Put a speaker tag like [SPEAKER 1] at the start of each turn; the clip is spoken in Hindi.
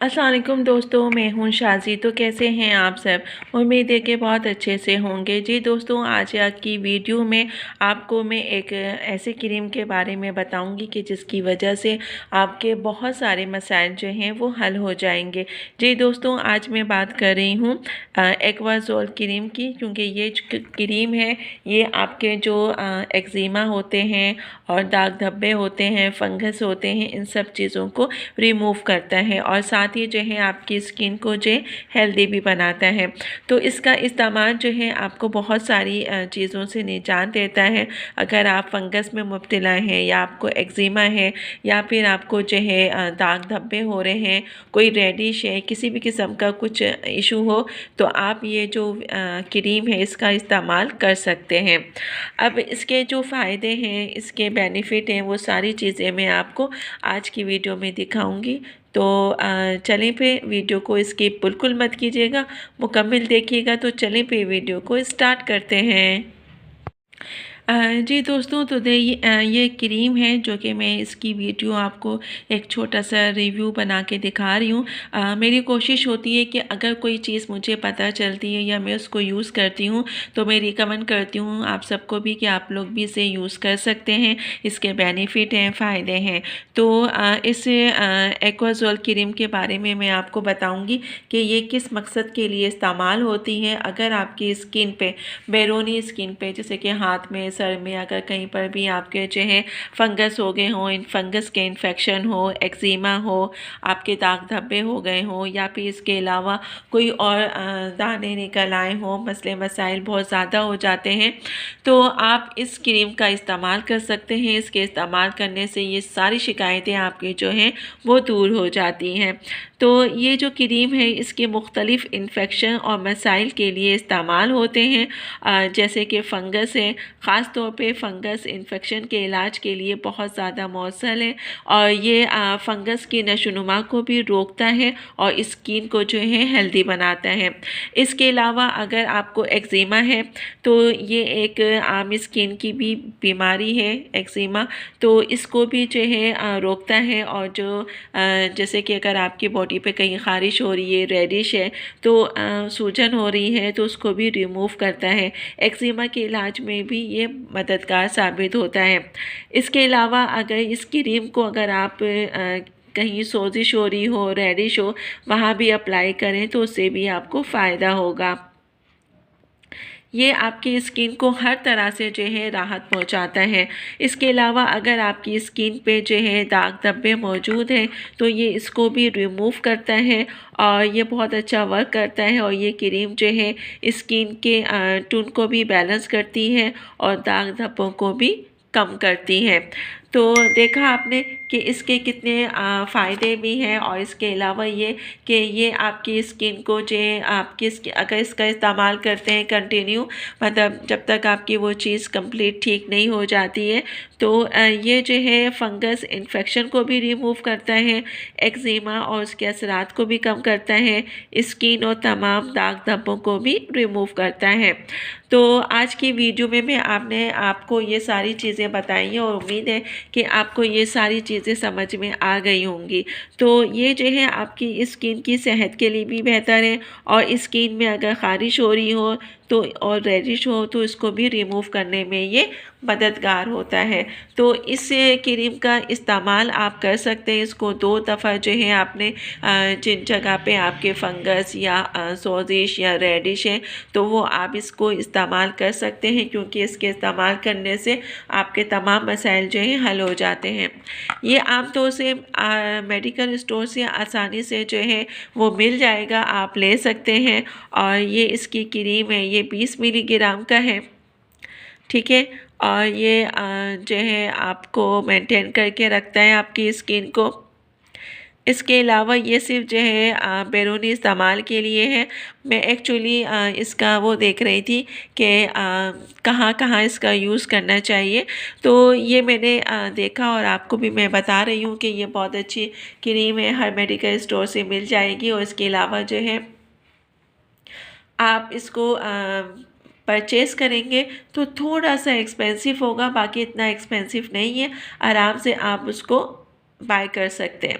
[SPEAKER 1] अस्सलाम वालेकुम दोस्तों, मैं हूं शाजी। तो कैसे हैं आप सब? उम्मीद है कि बहुत अच्छे से होंगे। जी दोस्तों, आज की वीडियो में आपको मैं एक ऐसे क्रीम के बारे में बताऊंगी कि जिसकी वजह से आपके बहुत सारे मसाइल जो हैं वो हल हो जाएंगे। जी दोस्तों, आज मैं बात कर रही हूँ एक्वाजोल क्रीम की, क्योंकि ये क्रीम है ये आपके जो एक्जिमा होते हैं और दाग धब्बे होते हैं, फंगस होते हैं, इन सब चीज़ों को रिमूव करता है और साथ ही जो है आपकी स्किन को जो हेल्दी भी बनाता है। तो इसका इस्तेमाल जो है आपको बहुत सारी चीज़ों से निजात देता है। अगर आप फंगस में मुब्तला हैं या आपको एक्जिमा है या फिर आपको जो है दाग धब्बे हो रहे हैं, कोई रेडिश है, किसी भी किस्म का कुछ इशू हो, तो आप ये जो क्रीम है इसका इस्तेमाल कर सकते हैं। अब इसके जो फ़ायदे हैं, इसके बेनिफिट हैं, वो सारी चीज़ें मैं आपको आज की वीडियो में दिखाऊंगी। तो चलें पे वीडियो को स्किप बिल्कुल मत कीजिएगा, मुकम्मल देखिएगा। तो चलें पे वीडियो को स्टार्ट करते हैं। जी दोस्तों, तो ये क्रीम है जो कि मैं इसकी वीडियो आपको एक छोटा सा रिव्यू बना के दिखा रही हूँ। मेरी कोशिश होती है कि अगर कोई चीज़ मुझे पता चलती है या मैं उसको यूज़ करती हूँ तो मैं रिकमेंड करती हूँ आप सबको भी कि आप लोग भी इसे यूज़ कर सकते हैं। इसके बेनिफिट हैं, फ़ायदे हैं। तो इस एक्वाजोल क्रीम के बारे में मैं आपको बताऊँगी कि ये किस मकसद के लिए इस्तेमाल होती है। अगर आपकी स्किन पे, बैरूनी स्किन पे, जैसे कि हाथ में, सर में, अगर कहीं पर भी आपके जो है फंगस हो गए हों, इन फंगस के इन्फेक्शन हो, एक्जिमा हो, आपके दाग धब्बे हो गए हों, या फिर इसके अलावा कोई और दाने निकल आए हों, मसले मसाइल बहुत ज़्यादा हो जाते हैं, तो आप इस क्रीम का इस्तेमाल कर सकते हैं। इसके इस्तेमाल करने से ये सारी शिकायतें आपकी जो हैं वो दूर हो जाती हैं। तो ये जो क्रीम है इसके मुख्तलिफ़ इन्फेक्शन और मसाइल के लिए इस्तेमाल होते हैं। जैसे कि फ़ंगस है, ख़ास तौर पे फ़ंगस इन्फेक्शन के इलाज के लिए बहुत ज़्यादा मौसल है और ये फ़ंगस की नशोनुमा को भी रोकता है और स्किन को जो है हेल्दी बनाता है। इसके अलावा अगर आपको एक्जिमा है तो ये एक आम स्किन की भी बीमारी है एक्जिमा, तो इसको भी जो है रोकता है। और जो जैसे कि अगर आपकी बॉडी पे कहीं ख़ारिश हो रही है, रेडिश है, तो सूजन हो रही है, तो उसको भी रिमूव करता है। एक्जिमा के इलाज में भी ये मददगार साबित होता है। इसके अलावा अगर इस क्रीम को अगर आप कहीं सोजिश हो रही हो, रेडिश हो, वहाँ भी अप्लाई करें तो उससे भी आपको फ़ायदा होगा। ये आपकी स्किन को हर तरह से जो है राहत पहुंचाता है। इसके अलावा अगर आपकी स्किन पे जो है दाग धब्बे मौजूद हैं तो ये इसको भी रिमूव करता है और ये बहुत अच्छा वर्क करता है। और ये क्रीम जो है स्किन के टोन को भी बैलेंस करती है और दाग धब्बों को भी कम करती है। तो देखा आपने कि इसके कितने फ़ायदे भी हैं। और इसके अलावा ये कि ये आपकी स्किन को जो आपकी अगर इसका इस्तेमाल करते हैं कंटिन्यू, मतलब जब तक आपकी वो चीज़ कंप्लीट ठीक नहीं हो जाती है, तो ये जो है फंगस इन्फेक्शन को भी रिमूव करता है, एक्जिमा और उसके असरात को भी कम करता है, स्किन और तमाम दाग धब्बों को भी रिमूव करता है। तो आज की वीडियो में मैं आपको ये सारी चीज़ें बताई हैं और उम्मीद है कि आपको ये सारी चीज़ें समझ में आ गई होंगी। तो ये जो है आपकी स्किन की सेहत के लिए भी बेहतर है और स्किन में अगर ख़ारिश हो रही हो तो और रेडिश हो तो इसको भी रिमूव करने में ये मददगार होता है। तो इस क्रीम का इस्तेमाल आप कर सकते हैं। इसको 2 दफ़ा जो है आपने जिन जगह पे आपके फंगस या सोजिश या रेडिश है तो वो आप इसको इस्तेमाल कर सकते हैं, क्योंकि इसके इस्तेमाल करने से आपके तमाम मसाइल जो हैं हल हो जाते हैं। ये आम तौर से मेडिकल स्टोर से आसानी से जो है वो मिल जाएगा, आप ले सकते हैं। और ये इसकी क्रीम है, ये 20 मिलीग्राम का है, ठीक है। और ये जो है आपको मेंटेन करके रखता है आपकी स्किन को। इसके अलावा ये सिर्फ जो है बैरूनी इस्तेमाल के लिए है। मैं एक्चुअली इसका वो देख रही थी कि कहाँ कहाँ इसका यूज़ करना चाहिए, तो ये मैंने देखा और आपको भी मैं बता रही हूँ कि ये बहुत अच्छी क्रीम है, हर मेडिकल स्टोर से मिल जाएगी। और इसके अलावा जो है आप इसको परचेज़ करेंगे तो थोड़ा सा एक्सपेंसिव होगा, बाकी इतना एक्सपेंसिव नहीं है, आराम से आप उसको बाय कर सकते हैं।